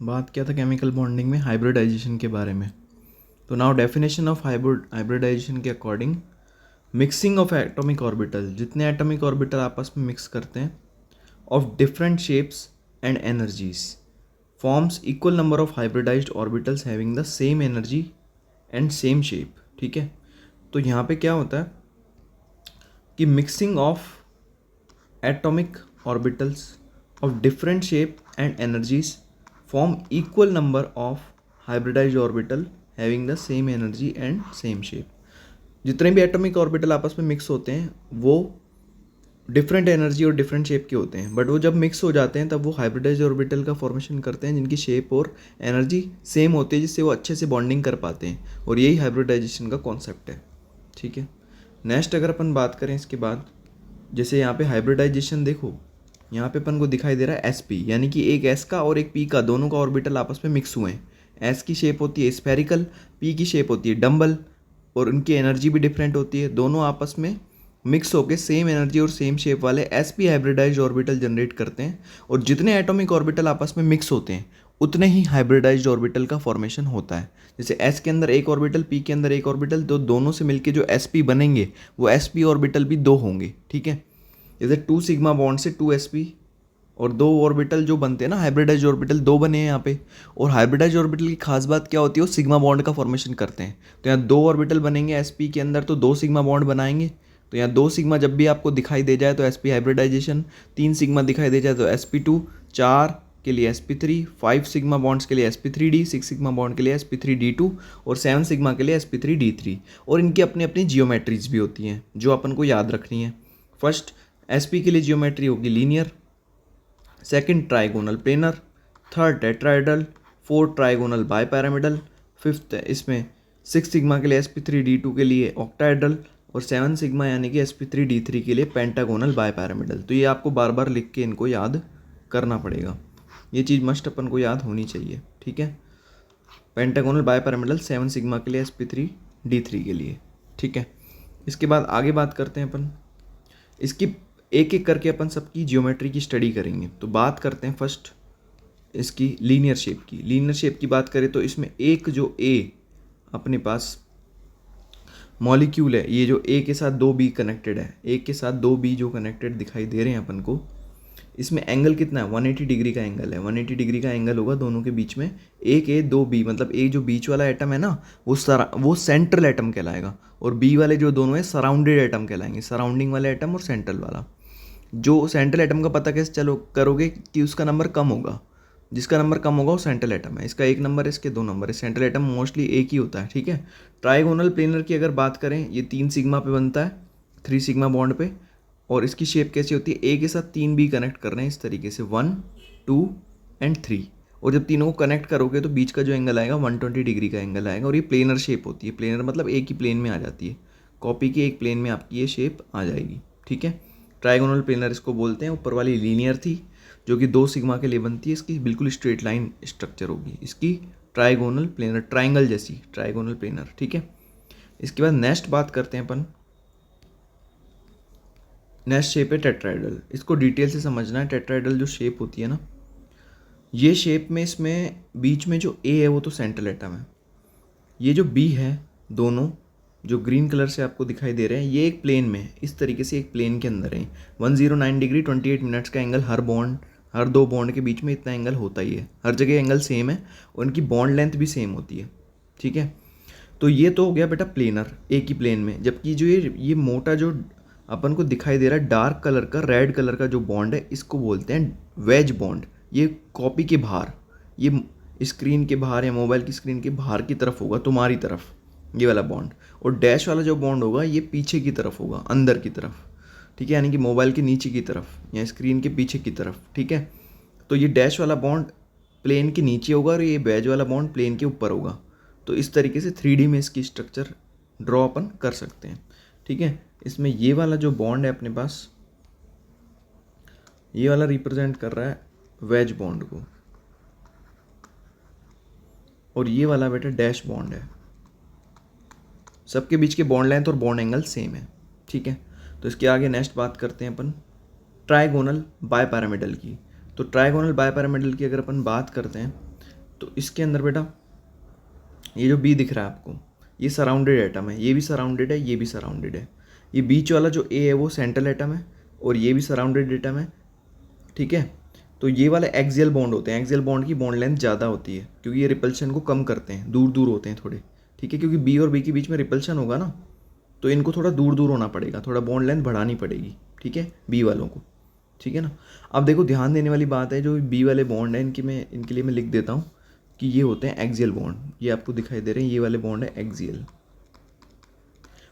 बात किया था केमिकल बॉन्डिंग में हाइब्रिडाइजेशन के बारे में। तो नाउ डेफिनेशन ऑफ हाइब्रिडाइजेशन के according mixing of atomic orbital, जितने एटॉमिक ऑर्बिटल आपस में मिक्स करते हैं of different shapes and energies forms equal number of hybridised orbitals having the same energy and same shape. ठीक है, तो यहाँ पे क्या होता है कि mixing of atomic orbitals of different shape and energies form equal number of hybridized orbital having the same energy and same shape। जितने भी एटॉमिक ऑर्बिटल आपस में मिक्स होते हैं वो डिफरेंट एनर्जी और डिफरेंट शेप के होते हैं, बट वो जब मिक्स हो जाते हैं तब वो हाइब्रिडाइज ऑर्बिटल का फॉर्मेशन करते हैं जिनकी शेप और एनर्जी सेम होती है, जिससे वो अच्छे से बॉन्डिंग कर पाते हैं, और यही हाइब्रिडाइजेशन का कॉन्सेप्ट है। ठीक है, नेक्स्ट अगर अपन बात करें इसके बाद, जैसे यहाँ पे हाइब्रिडाइजेशन देखो, यहाँ पे अपन को दिखाई दे रहा है sp, यानी कि एक s का और एक p का, दोनों का ऑर्बिटल आपस में मिक्स हुए हैं। s की शेप होती है स्फेरिकल, p की शेप होती है डम्बल, और उनकी एनर्जी भी डिफरेंट होती है। दोनों आपस में मिक्स होकर सेम एनर्जी और सेम शेप वाले sp हाइब्रिडाइज्ड ऑर्बिटल जनरेट करते हैं, और जितने एटॉमिक ऑर्बिटल आपस में मिक्स होते हैं उतने ही हाइब्रिडाइज्ड ऑर्बिटल का फॉर्मेशन होता है। जैसे s के अंदर एक ऑर्बिटल, p के अंदर एक ऑर्बिटल, तो दोनों से मिलके जो sp बनेंगे वो sp ऑर्बिटल भी दो होंगे। ठीक है, जैसे 2 सिग्मा बॉन्ड से 2sp, और दो ऑर्बिटल जो बनते हैं ना हाइब्रिडाइज ऑर्बिटल, दो बने हैं यहाँ पे। और हाइब्रिडाइज ऑर्बिटल की खास बात क्या होती है, वो सिग्मा बॉन्ड का फॉर्मेशन करते हैं। तो यहाँ दो ऑर्बिटल बनेंगे sp के अंदर, तो 2 सिग्मा बॉन्ड बनाएंगे। तो यहाँ 2 सिग्मा जब भी आपको दिखाई दे जाए तो sp हाइब्रिडाइजेशन, 3 सिग्मा दिखाई दे जाए तो sp2, 4 के लिए sp3, 5 सिग्मा बॉन्ड्स के लिए sp3d, 6 सिग्मा बॉन्ड के लिए sp3d2, और 7 सिग्मा के लिए sp3d3। और इनकी अपनी अपनी जियोमेट्रीज भी होती हैं जो अपन को याद रखनी है। फर्स्ट sp के लिए जियोमेट्री होगी linear, second trigonal planar, third tetrahedral, fourth trigonal bipyramidal, fifth इसमें 6 सिग्मा के लिए sp3d2 के लिए ऑक्टाइडल, और 7 सिग्मा यानी कि sp3d3 के लिए पेंटागोनल बाईपैरामिडल। तो ये आपको बार बार लिख के इनको याद करना पड़ेगा, ये चीज़ मस्ट अपन को याद होनी चाहिए। ठीक है, पेंटागोनल बाईपैरामिडल 7 सिग्मा के लिए sp3d3 के लिए। ठीक है, इसके बाद आगे बात करते हैं अपन, इसकी एक एक करके अपन सबकी जियोमेट्री की स्टडी करेंगे। तो बात करते हैं फर्स्ट इसकी लीनियर शेप की। लीनियर शेप की बात करें तो इसमें एक जो ए अपने पास मॉलिक्यूल है, ये जो ए के साथ 2b कनेक्टेड है, ए के साथ 2b जो कनेक्टेड दिखाई दे रहे हैं अपन को, इसमें एंगल कितना है, 180 डिग्री का एंगल है। 180 डिग्री का एंगल होगा दोनों के बीच में। एक ए 2b, मतलब ए जो बीच वाला एटम है ना वो सेंट्रल एटम कहलाएगा, और बी वाले जो दोनों है सराउंडेड एटम कहलाएंगे, सराउंडिंग वाले एटम और सेंट्रल वाला। जो सेंट्रल एटम का पता कैसे चलो करोगे कि उसका नंबर कम होगा, जिसका नंबर कम होगा वो सेंट्रल एटम है। इसका 1 नंबर है, इसके 2 नंबर है। सेंट्रल एटम मोस्टली एक ही होता है। ठीक है, ट्राइगोनल प्लेनर की अगर बात करें, ये 3 सिग्मा पे बनता है, 3 सिग्मा बॉन्ड पे, और इसकी शेप कैसी होती है, ए के साथ 3 बी कनेक्ट कर रहे हैं इस तरीके से, 1 2 एंड 3, और जब तीनों को कनेक्ट करोगे तो बीच का जो एंगल आएगा 120 डिग्री का एंगल आएगा, और ये प्लेनर शेप होती है। प्लेनर मतलब एक ही प्लेन में आ जाती है, कॉपी के एक प्लेन में आपकी ये शेप आ जाएगी। ठीक है, ट्राइगोनल प्लेनर इसको बोलते हैं। ऊपर वाली लीनियर थी जो कि 2 सिग्मा के लिए बनती है, इसकी बिल्कुल स्ट्रेट लाइन स्ट्रक्चर होगी इसकी, ट्राइगोनल प्लेनर, ट्राइंगल जैसी ट्राइगोनल प्लेनर। ठीक है, इसके बाद नेक्स्ट बात करते हैं अपन, नेक्स्ट शेप है टेट्राइडल। इसको डिटेल से समझना है। टेट्राइडल जो शेप होती है ना, ये शेप में इसमें बीच में जो ए है वो तो सेंट्रल एटम है, ये जो बी है, दोनों जो ग्रीन कलर से आपको दिखाई दे रहे हैं, ये एक प्लेन में इस तरीके से एक प्लेन के अंदर है। 109 डिग्री 28 मिनट्स का एंगल, हर 2 बॉन्ड के बीच में इतना एंगल होता ही है। हर जगह एंगल सेम है और उनकी बॉन्ड लेंथ भी सेम होती है। ठीक है, तो ये तो हो गया बेटा प्लेनर, एक ही प्लेन में। जबकि जो ये मोटा जो अपन को दिखाई दे रहा है डार्क कलर का, रेड कलर का जो बॉन्ड है, इसको बोलते हैं वेज बॉन्ड। ये कॉपी के बाहर, ये स्क्रीन के बाहर या मोबाइल की स्क्रीन के बाहर की तरफ होगा, तुम्हारी तरफ, ये वाला बॉन्ड। और डैश वाला जो बॉन्ड होगा ये पीछे की तरफ होगा, अंदर की तरफ। ठीक है, यानी कि मोबाइल के नीचे की तरफ या स्क्रीन के पीछे की तरफ। ठीक है, तो ये डैश वाला बॉन्ड प्लेन के नीचे होगा और ये बैज वाला बॉन्ड प्लेन के ऊपर होगा। तो इस तरीके से 3D में इसकी स्ट्रक्चर ड्रॉ अपन कर सकते हैं। ठीक है, इसमें ये वाला जो बॉन्ड है अपने पास, ये वाला रिप्रेजेंट कर रहा है वेज बॉन्ड को, और ये वाला बेटा डैश बॉन्ड है। सबके बीच के बॉन्ड लेंथ और बॉन्ड एंगल सेम है। ठीक है, तो इसके आगे नेक्स्ट बात करते हैं अपन ट्राइगोनल बाईपैरामिडल की। तो ट्राइगोनल बाईपैरामिडल की अगर अपन बात करते हैं तो इसके अंदर बेटा ये जो बी दिख रहा है आपको, ये सराउंडेड एटम है, ये भी सराउंडेड है, ये भी सराउंडेड है। ये बीच वाला जो ए है वो सेंट्रल एटम है और ये भी सराउंडेड एटम है, ठीक है। तो ये वाले एक्सियल बॉन्ड होते हैं, एक्सियल बॉन्ड की बॉन्ड लेंथ ज़्यादा होती है क्योंकि ये रिपल्शन को कम करते हैं, दूर दूर होते हैं थोड़े, ठीक है। क्योंकि बी और बी के बीच में रिपल्शन होगा ना, तो इनको थोड़ा दूर दूर होना पड़ेगा, थोड़ा बॉन्ड लेंथ बढ़ानी पड़ेगी, ठीक है, बी वालों को, ठीक है ना। अब देखो ध्यान देने वाली बात है, जो बी वाले बॉन्ड है इनके लिए मैं लिख देता हूँ कि ये होते हैं एक्सियल बॉन्ड। ये आपको दिखाई दे रहे हैं, ये वाले बॉन्ड है एक्सियल,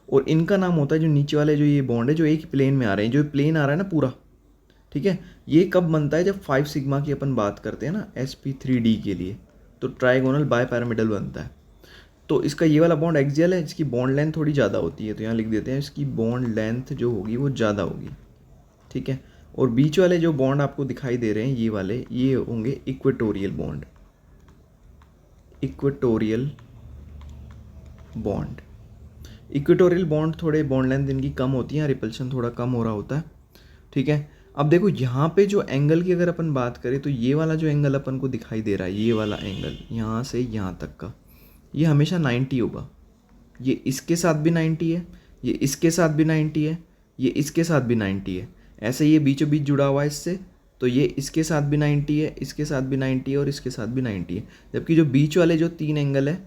और इनका नाम होता है जो नीचे वाले जो ये बॉन्ड है जो एक प्लेन में आ रहे हैं, जो प्लेन आ रहा है ना पूरा, ठीक है। ये कब बनता है, जब 5 सिग्मा की अपन बात करते हैं ना sp3d के लिए, तो ट्राइगोनल बायपैरामिडल बनता है। तो इसका ये वाला बॉन्ड एक्सियल है, इसकी बॉन्ड लेंथ थोड़ी ज़्यादा होती है, तो यहाँ लिख देते हैं इसकी बॉन्ड लेंथ जो होगी वो ज़्यादा होगी, ठीक है। और बीच वाले जो बॉन्ड आपको दिखाई दे रहे हैं ये वाले, ये होंगे equatorial bond, equatorial bond. Equatorial bond थोड़े बॉन्ड लेंथ इनकी कम होती है, रिपल्शन थोड़ा कम हो रहा होता है, ठीक है। अब देखो यहाँ पे जो एंगल की अगर अपन बात करें तो ये वाला जो एंगल अपन को दिखाई दे रहा है, ये वाला एंगल यहाँ से यहाँ तक का, ये हमेशा 90 होगा। ये इसके साथ भी 90 है, ये इसके साथ भी 90 है, ये इसके साथ भी 90 है। ऐसे ये बीचों बीच जुड़ा हुआ है इससे, तो ये इसके साथ भी 90 है, इसके साथ भी 90 है और इसके साथ भी 90 है। जबकि जो बीच वाले जो 3 एंगल है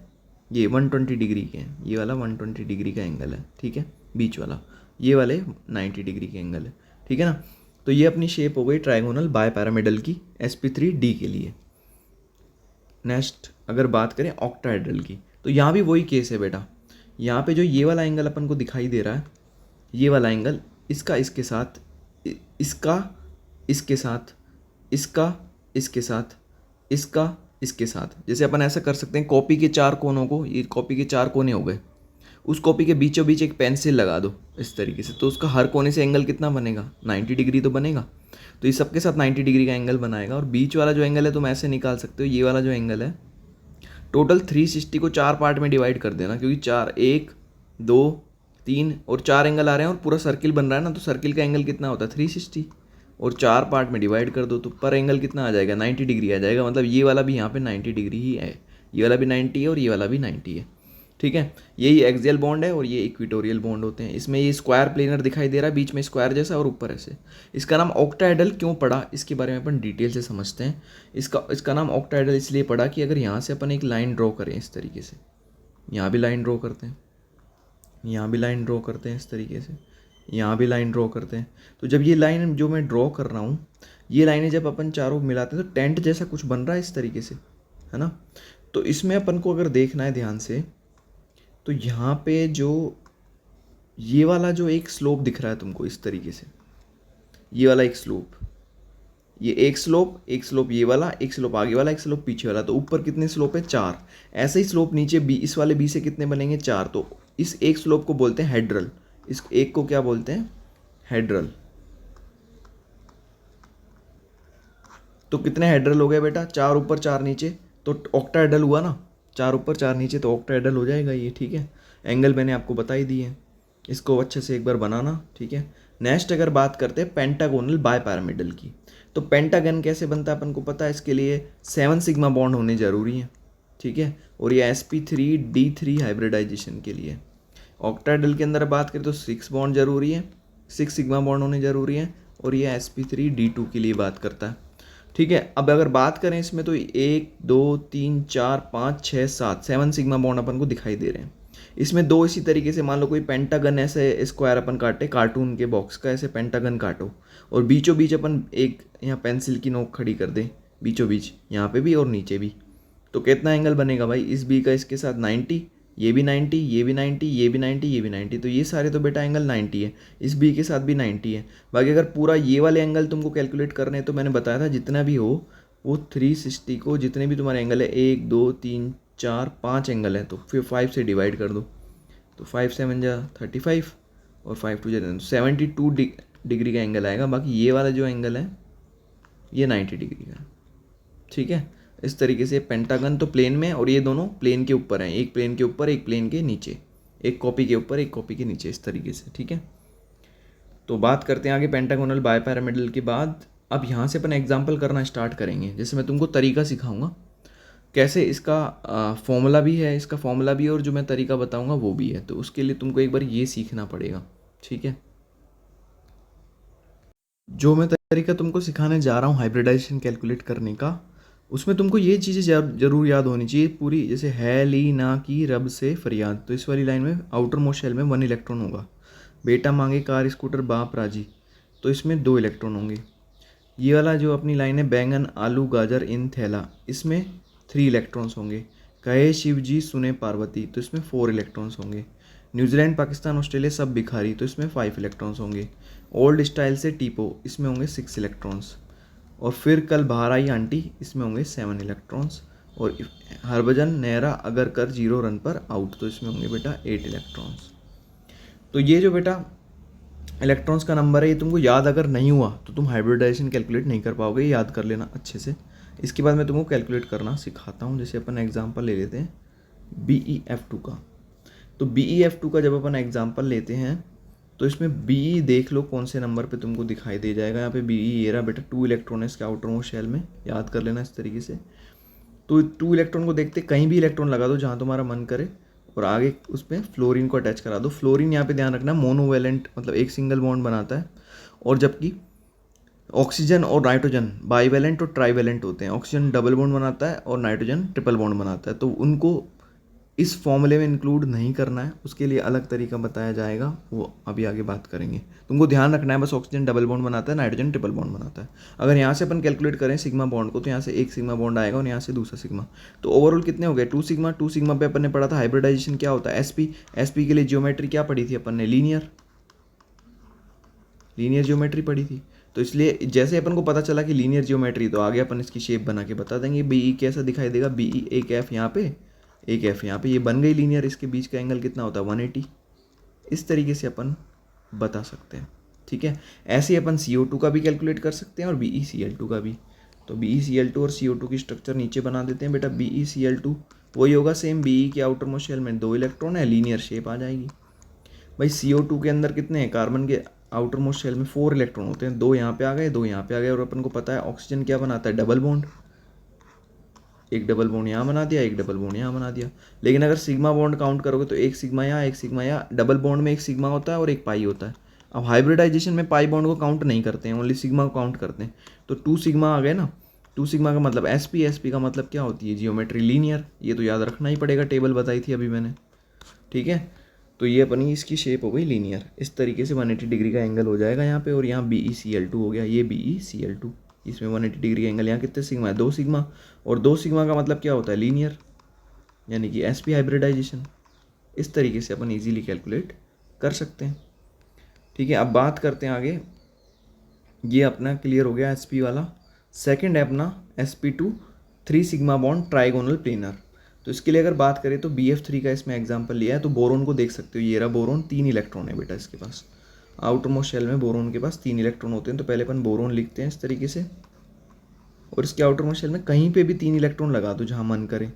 ये 120 डिग्री के हैं, ये वाला 120 डिग्री का एंगल है, ठीक है, बीच वाला, ये वाले 90 डिग्री के एंगल है, ठीक है ना। तो ये अपनी शेप हो गई ट्राइगोनल बायपैरामिडल की sp3d के लिए। नेक्स्ट अगर बात करें ऑक्टाहेड्रल की, तो यहाँ भी वही केस है बेटा। यहाँ पे जो ये वाला एंगल अपन को दिखाई दे रहा है, ये वाला एंगल इसका इसके साथ, इसका इसके साथ, इसका इसके साथ, इसका इसके साथ, जैसे अपन ऐसा कर सकते हैं, कॉपी के 4 कोनों को, ये कॉपी के 4 कोने हो गए, उस कॉपी के बीचों बीच एक पेंसिल लगा दो इस तरीके से, तो उसका हर कोने से एंगल कितना बनेगा, 90 डिग्री तो बनेगा। तो ये सबके साथ 90 डिग्री का एंगल बनाएगा। और बीच वाला जो एंगल है तुम ऐसे निकाल सकते हो, ये वाला जो एंगल है टोटल 360 को 4 पार्ट में डिवाइड कर देना, क्योंकि 4, 1 2 3 और 4 एंगल आ रहे हैं और पूरा सर्किल बन रहा है ना, तो सर्किल का एंगल कितना होता है 360, और 4 पार्ट में डिवाइड कर दो तो पर एंगल कितना आ जाएगा, 90 डिग्री आ जाएगा। मतलब ये वाला भी यहाँ पे 90 डिग्री ही है, ये वाला भी 90 है और ये वाला भी 90 है, ठीक है। यही एक्सियल बॉन्ड है और ये इक्वेटोरियल बॉन्ड होते हैं। इसमें ये स्क्वायर प्लेनर दिखाई दे रहा है, बीच में स्क्वायर जैसा और ऊपर ऐसे। इसका नाम ऑक्टाहेड्रल क्यों पड़ा, इसके बारे में अपन डिटेल से समझते हैं। इसका नाम ऑक्टाहेड्रल इसलिए पड़ा कि अगर यहाँ से अपन एक लाइन ड्रॉ करें इस तरीके से, यहाँ भी लाइन ड्रॉ करते हैं, यहाँ भी लाइन ड्रॉ करते हैं इस तरीके से, यहाँ भी लाइन ड्रॉ करते हैं, तो जब ये लाइन जो मैं ड्रॉ कर रहा हूँ, ये लाइनें जब अपन चारों मिलाते हैं तो टेंट जैसा कुछ बन रहा है इस तरीके से, है ना। तो इसमें अपन को अगर देखना है ध्यान से, तो यहाँ पे जो ये वाला जो एक स्लोप दिख रहा है तुमको इस तरीके से, ये वाला एक स्लोप, ये एक स्लोप ये वाला, एक स्लोप आगे वाला, एक स्लोप पीछे वाला, तो ऊपर कितने स्लोप है 4। ऐसे ही स्लोप नीचे बी, इस वाले बी से कितने बनेंगे 4। तो इस एक स्लोप को बोलते हैं हेड्रल, इस एक को क्या बोलते हैं, हेड्रल। तो कितने हेड्रल हो गए बेटा, 4 ऊपर 4 नीचे, तो ऑक्टाहेड्रल हुआ ना, 4 ऊपर 4 नीचे, तो ऑक्टाहेड्रल हो जाएगा ये, ठीक है। एंगल मैंने आपको बता ही दिए, इसको अच्छे से एक बार बनाना, ठीक है। नेक्स्ट अगर बात करते हैं पेंटागोनल बायपैरामिडल की, तो पेंटागन कैसे बनता है अपन को पता है, इसके लिए 7 सिग्मा बॉन्ड होने ज़रूरी है, ठीक है। और ये sp3d3 हाइब्रिडाइजेशन के लिए। ऑक्टाहेड्रल के अंदर बात करें तो 6 बॉन्ड जरूरी है, 6 सिग्मा बॉन्ड होने ज़रूरी है, और ये sp3d2 के लिए बात करता है, ठीक है। अब अगर बात करें इसमें तो 1 2 3 4 5 6 7 सिग्मा बॉन्ड अपन को दिखाई दे रहे हैं। इसमें 2 इसी तरीके से, मान लो कोई पेंटागन ऐसे स्क्वायर अपन काटे, कार्टून के बॉक्स का ऐसे पेंटागन काटो, और बीचों बीच अपन एक यहाँ पेंसिल की नोक खड़ी कर दें बीचों बीच, यहाँ पे भी और नीचे भी, तो कितना एंगल बनेगा भाई, इस बी का इसके साथ 90, ये भी 90, ये भी 90, ये भी 90, ये भी 90, तो ये सारे तो बेटा एंगल 90 है, इस बी के साथ भी 90 है। बाकी अगर पूरा ये वाले एंगल तुमको कैलकुलेट करने हैं तो मैंने बताया था जितना भी हो वो 360 को, जितने भी तुम्हारे एंगल है 1 2 3 4 5 एंगल है, तो फिर 5 से डिवाइड कर दो, तो 5 7 जा 35 और 5 2 जा 72 डिग्री का एंगल आएगा। बाकी ये वाला जो एंगल है ये 90 डिग्री का, ठीक है। इस तरीके से पेंटागन तो प्लेन में, और ये दोनों प्लेन के ऊपर हैं, एक प्लेन के ऊपर एक प्लेन के नीचे, एक कॉपी के ऊपर एक कॉपी के नीचे, इस तरीके से, ठीक है। तो बात करते हैं आगे पेंटागोनल बायपैरामिडल के बाद। अब यहाँ से अपन एग्जाम्पल करना स्टार्ट करेंगे, जैसे मैं तुमको तरीका सिखाऊंगा कैसे इसका फॉर्मूला भी है, इसका फॉर्मूला भी है, और जो मैं तरीका बताऊंगा वो भी है। तो उसके लिए तुमको एक बार ये सीखना पड़ेगा, ठीक है। जो मैं तरीका तुमको सिखाने जा रहा हूँ हाइब्रिडाइजेशन कैलकुलेट करने का, उसमें तुमको ये चीज़ें जरूर याद होनी चाहिए पूरी। जैसे है ली ना की रब से फरियाद, तो इस वाली लाइन में आउटर मोस्ट शेल में 1 इलेक्ट्रॉन होगा। बेटा मांगे कार स्कूटर बाप राजी, तो इसमें 2 इलेक्ट्रॉन होंगे। ये वाला जो अपनी लाइन है बैंगन आलू गाजर इन थैला, इसमें 3 इलेक्ट्रॉन्स होंगे। कहे शिव जी सुने पार्वती, तो इसमें 4 इलेक्ट्रॉन्स होंगे। न्यूजीलैंड पाकिस्तान ऑस्ट्रेलिया सब भिखारी, तो इसमें 5 इलेक्ट्रॉन्स होंगे। ओल्ड स्टाइल से टीपो, इसमें होंगे 6 इलेक्ट्रॉन्स। और फिर कल बाहर आई आंटी, इसमें होंगे 7 इलेक्ट्रॉन्स। और हरभजन नेहरा अगर कर 0 रन पर आउट, तो इसमें होंगे बेटा 8 इलेक्ट्रॉन्स। तो ये जो बेटा इलेक्ट्रॉन्स का नंबर है, ये तुमको याद अगर नहीं हुआ तो तुम हाइब्रिडाइजेशन कैलकुलेट नहीं कर पाओगे, याद कर लेना अच्छे से। इसके बाद मैं तुमको कैलकुलेट करना सिखाता हूँ। जैसे अपन एग्जांपल ले लेते हैं BeF2 का। तो BeF2 का जब अपन एग्जांपल लेते हैं तो इसमें BE देख लो कौन से नंबर पे तुमको दिखाई दे जाएगा। यहाँ पे BE ये रहा बेटा, 2 इलेक्ट्रॉन है इसके आउटर मोस्ट शेल में, याद कर लेना इस तरीके से। तो 2 इलेक्ट्रॉन को देखते कहीं भी इलेक्ट्रॉन लगा दो जहाँ तुम्हारा मन करे, और आगे उसमें फ्लोरीन को अटैच करा दो। फ्लोरीन यहाँ पे ध्यान रखना मोनोवेलेंट, मतलब एक सिंगल बॉन्ड बनाता है, और जबकि ऑक्सीजन और नाइट्रोजन बाईवेलेंट और ट्राईवेलेंट होते हैं। ऑक्सीजन डबल बॉन्ड बनाता है और नाइट्रोजन ट्रिपल बॉन्ड बनाता है, तो उनको इस फॉर्मूले में इंक्लूड नहीं करना है। उसके लिए अलग तरीका बताया जाएगा, वो अभी आगे बात करेंगे। तुमको ध्यान रखना है बस, ऑक्सीजन डबल बॉन्ड बनाता है, नाइट्रोजन ट्रिपल बॉन्ड बनाता है। अगर यहाँ से अपन कैलकुलेट करें सिग्मा बॉन्ड को, तो यहाँ से एक सिग्मा बॉन्ड आएगा और यहाँ से दूसरा सिग्मा, तो ओवरऑल कितने हो गए 2 सिग्मा। 2 सिग्मा पे अपन ने पढ़ा था हाइब्रिडाइजेशन क्या होता है, एसपी के लिए जियोमेट्री क्या पढ़ी थी अपन ने, लीनियर जियोमेट्री पढ़ी थी। तो इसलिए जैसे अपन को पता चला कि लीनियर जियोमेट्री, तो आगे अपन इसकी शेप बना के बता देंगे। BE कैसा दिखाई देगा, BE एक F यहाँ पे, एक F यहाँ पे, ये बन गई लीनियर। इसके बीच का एंगल कितना होता है 180। इस तरीके से अपन बता सकते हैं, ठीक है। ऐसे ही अपन CO2 का भी कैलकुलेट कर सकते हैं और BeCl2 का भी। तो BeCl2 और CO2 की स्ट्रक्चर नीचे बना देते हैं बेटा। BeCl2 वही होगा सेम, BE के आउटर मोस्ट शेल में 2 इलेक्ट्रॉन है, लीनियर शेप आ जाएगी। भाई CO2 के अंदर कितने हैं, कार्बन के आउटर मोस्ट शेल में 4 इलेक्ट्रॉन होते हैं, 2 यहाँ पे आ गए, 2 यहाँ पे आ गए। और अपन को पता है ऑक्सीजन क्या बनाता है, डबल बॉन्ड, एक डबल बॉन्ड यहाँ बना दिया, एक डबल बॉन्ड यहाँ बना दिया। लेकिन अगर सिग्मा बॉन्ड काउंट करोगे तो एक सिग्मा यहाँ, एक सिग्मा यहाँ। डबल बॉन्ड में एक सिग्मा होता है और एक पाई होता है। अब हाइब्रिडाइजेशन में पाई बॉन्ड को काउंट नहीं करते हैं, ओनली सिग्मा को काउंट करते हैं। तो 2 सिग्मा आ गए ना। 2 सिग्मा का मतलब SP का मतलब क्या होती है, जियोमेट्री लीनियर। ये तो याद रखना ही पड़ेगा, टेबल बताई थी अभी मैंने, ठीक है। तो ये अपनी इसकी शेप हो गई लीनियर। इस तरीके से 180 डिग्री का एंगल हो जाएगा यहाँ पे। और यहाँ BeCl2 हो गया, ये BeCl2, इसमें 180 डिग्री का एंगल। यहाँ कितने सिग्मा है, 2 सिग्मा। और 2 सिग्मा का मतलब क्या होता है, लीनियर, यानी कि SP हाइब्रिडाइजेशन। इस तरीके से अपन इजीली कैलकुलेट कर सकते हैं, ठीक है। अब बात करते हैं आगे। ये अपना क्लियर हो गया SP वाला। सेकेंड है अपना sp2 3 sigma bond trigonal planar. तो इसके लिए अगर बात करें तो BF3 का इसमें एग्जांपल लिया है। तो बोरोन को देख सकते हो, ये रहा बोरोन, 3 इलेक्ट्रॉन है बेटा इसके पास। आउटर मोस्ट शेल में बोरोन के पास 3 इलेक्ट्रॉन होते हैं। तो पहले अपन बोरोन लिखते हैं इस तरीके से, और इसके आउटर मोस्ट शेल में कहीं पे भी 3 इलेक्ट्रॉन लगा दो जहाँ मन करे।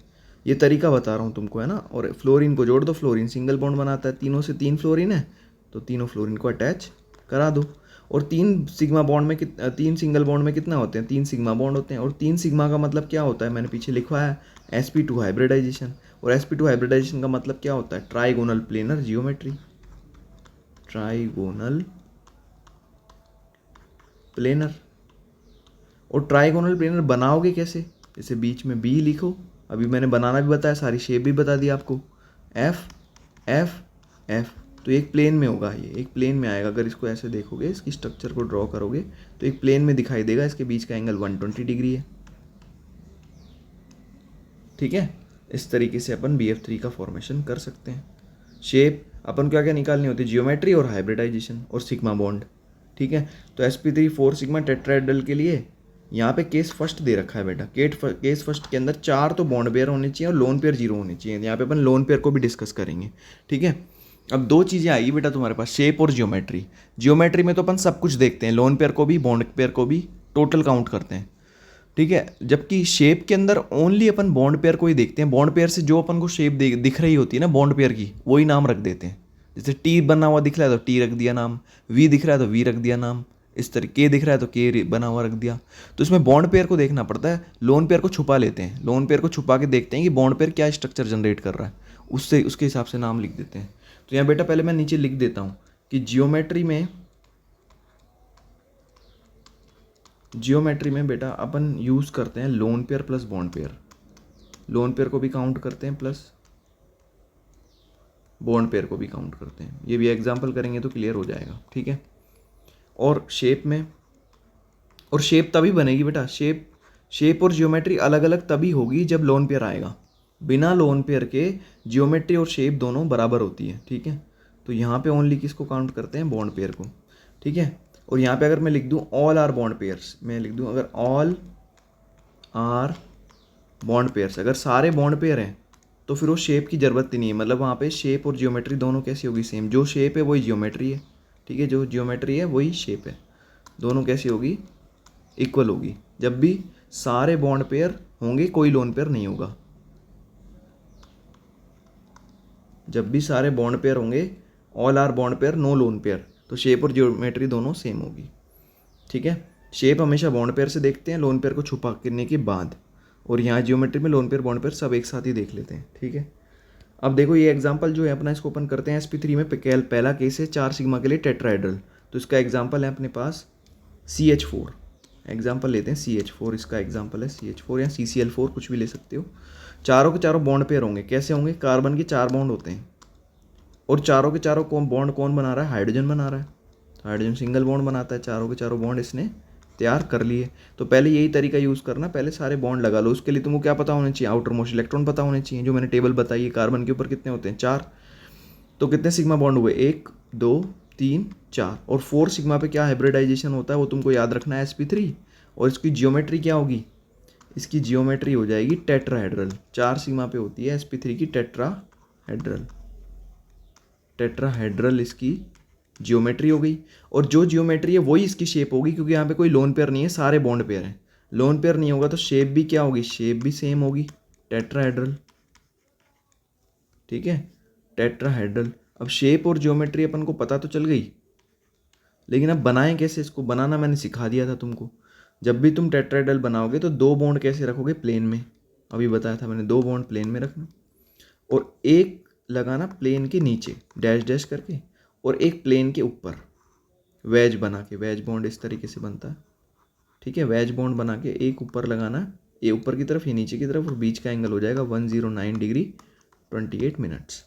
ये तरीका बता रहा हूँ तुमको, है ना। और फ्लोरीन को जोड़ दो, फ्लोरीन सिंगल बॉन्ड बनाता है, तीनों से 3 फ्लोरीन है, तो तीनों फ्लोरीन को अटैच करा दो। और 3 सिग्मा बॉन्ड में 3 सिंगल बॉन्ड में कितना होते हैं, 3 सिग्मा बॉन्ड होते हैं। और 3 सिग्मा का मतलब क्या होता है, मैंने पीछे लिखवा है sp2 हाइब्रिडाइजेशन। और sp2 हाइब्रिडाइजेशन का मतलब क्या होता है, trigonal planar geometry, trigonal planar. और ट्राइगोनल प्लेनर बनाओगे कैसे, जैसे बीच में B लिखो, अभी मैंने बनाना भी बताया, सारी शेप भी बता दी आपको, F F F। तो एक प्लेन में होगा, ये एक प्लेन में आएगा। अगर इसको ऐसे देखोगे, इसकी स्ट्रक्चर को ड्रॉ करोगे तो एक प्लेन में दिखाई देगा। इसके बीच का एंगल 120 डिग्री है, ठीक है। इस तरीके से अपन BF3 का फॉर्मेशन कर सकते हैं। शेप अपन क्या क्या निकालनी होती है, जियोमेट्री और हाइब्रिडाइजेशन और सिग्मा बॉन्ड, ठीक है। तो sp3 4 सिग्मा टेट्राहेड्रल के लिए यहाँ पे केस फर्स्ट दे रखा है बेटा। केस फर्स्ट के अंदर 4 तो बॉन्ड पेयर होने चाहिए और लोन पेयर 0 होने चाहिए। यहाँ पे अपन लोन पेयर को भी डिस्कस करेंगे, ठीक है। अब 2 चीज़ें आएगी बेटा तुम्हारे पास, शेप और जियोमेट्री। जियोमेट्री में तो अपन सब कुछ देखते हैं, लोन पेयर को भी, बॉन्ड पेयर को भी, टोटल काउंट करते हैं, ठीक है। जबकि शेप के अंदर ओनली अपन बॉन्ड पेयर को ही देखते हैं। बॉन्ड पेयर से जो अपन को शेप दिख रही होती है ना बॉन्ड पेयर की, वही नाम रख देते हैं। जैसे T बना हुआ दिख रहा है तो T रख दिया नाम, V दिख रहा है तो V रख दिया नाम, इस तरह के दिख रहा है तो के बना हुआ रख दिया। तो इसमें बॉन्ड पेयर को देखना पड़ता है, लोन पेयर को छुपा लेते हैं, लोन पेयर को छुपा के देखते हैं कि बॉन्ड पेयर क्या स्ट्रक्चर जनरेट कर रहा है, उससे उसके हिसाब से नाम लिख देते हैं। तो यहाँ बेटा पहले मैं नीचे लिख देता हूँ कि जियोमेट्री में बेटा अपन यूज़ करते हैं lone pair plus bond pair, lone pair को भी काउंट करते हैं प्लस बॉन्ड पेयर को भी काउंट करते हैं। ये भी एग्जाम्पल करेंगे तो क्लियर हो जाएगा, ठीक है। और शेप में, और शेप तभी बनेगी बेटा, शेप और जियोमेट्री अलग अलग तभी होगी जब लोन पेयर आएगा। बिना लोन पेयर के जियोमेट्री और शेप दोनों बराबर होती है, ठीक है। तो यहाँ पे ओनली किसको काउंट करते हैं, बॉन्ड पेयर को, ठीक है। और यहाँ पे अगर मैं लिख दूँ ऑल आर बॉन्ड पेयर्स, मैं लिख दूँ अगर ऑल आर बॉन्ड पेयर्स, अगर सारे बॉन्ड पेयर हैं तो फिर वो शेप की ज़रूरत ही नहीं है, मतलब वहाँ पे शेप और जियोमेट्री दोनों कैसी होगी, सेम। जो शेप है वही जियोमेट्री है, ठीक है, जो जियोमेट्री है वही शेप है, दोनों कैसी होगी, इक्वल होगी। जब भी सारे बॉन्ड पेयर होंगे कोई लोन पेयर नहीं होगा, जब भी सारे बॉन्ड पेयर होंगे all are bond pair no lone pair, तो शेप और जियोमेट्री दोनों सेम होगी, ठीक है। शेप हमेशा बॉन्ड पेयर से देखते हैं लोन पेयर को छुपा करने के बाद, और यहाँ जियोमेट्री में लोन पेयर बॉन्ड पेयर सब एक साथ ही देख लेते हैं, ठीक है। अब देखो ये एग्जांपल जो है अपना, इसको ओपन करते हैं sp3 में। पहला केस है 4 सिग्मा के लिए टेट्राहेड्रल, तो इसका एग्जांपल है अपने पास CH4, एग्जांपल लेते हैं CH4, इसका एग्जांपल है CH4 या CCl4 कुछ भी ले सकते हो। चारों के चारों बॉन्ड पेयर होंगे, कैसे होंगे, कार्बन के 4 बॉन्ड होते हैं, और चारों के चारों बॉन्ड कौन बना रहा है, हाइड्रोजन बना रहा है, तो हाइड्रोजन सिंगल बॉन्ड बनाता है, चारों के चारों बॉन्ड इसने तैयार कर लिए। तो पहले यही तरीका यूज़ करना, पहले सारे बॉन्ड लगा लो। उसके लिए तुमको क्या पता होना चाहिए, आउटर मोस्ट इलेक्ट्रॉन पता होने चाहिए, जो मैंने टेबल बताई है। कार्बन के ऊपर कितने होते हैं, 4, तो कितने सिग्मा बॉन्ड हुए, 1 2 3 4, और 4 सिग्मा पे क्या हाइब्रिडाइजेशन होता है वो तुमको याद रखना है, sp3। और इसकी जियोमेट्री क्या होगी, इसकी जियोमेट्री हो जाएगी टेट्राहेड्रल। 4 सिग्मा पे होती है sp3 की टेट्राहेड्रल इसकी जियोमेट्री हो गई। और जो जियोमेट्री है वही इसकी शेप होगी, क्योंकि यहाँ पे कोई लोन पेयर नहीं है, सारे बॉन्ड पेयर हैं। लोन पेयर नहीं होगा तो शेप भी क्या होगी, शेप भी सेम होगी, टेट्राहेड्रल, ठीक है, टेट्राहेड्रल। अब शेप और जियोमेट्री अपन को पता तो चल गई, लेकिन अब बनाएं कैसे, इसको बनाना मैंने सिखा दिया था तुमको। जब भी तुम टेट्राहेड्रल बनाओगे तो 2 बॉन्ड कैसे रखोगे, प्लेन में, अभी बताया था मैंने, 2 बॉन्ड प्लेन में रखना, और एक लगाना प्लेन के नीचे डैश डैश करके, और एक प्लेन के ऊपर वेज बना के, वेज बॉन्ड इस तरीके से बनता है, ठीक है। वेज बॉन्ड बना के एक ऊपर लगाना, ये ऊपर की तरफ, ये नीचे की तरफ, और बीच का एंगल हो जाएगा 109 डिग्री 28 मिनट्स।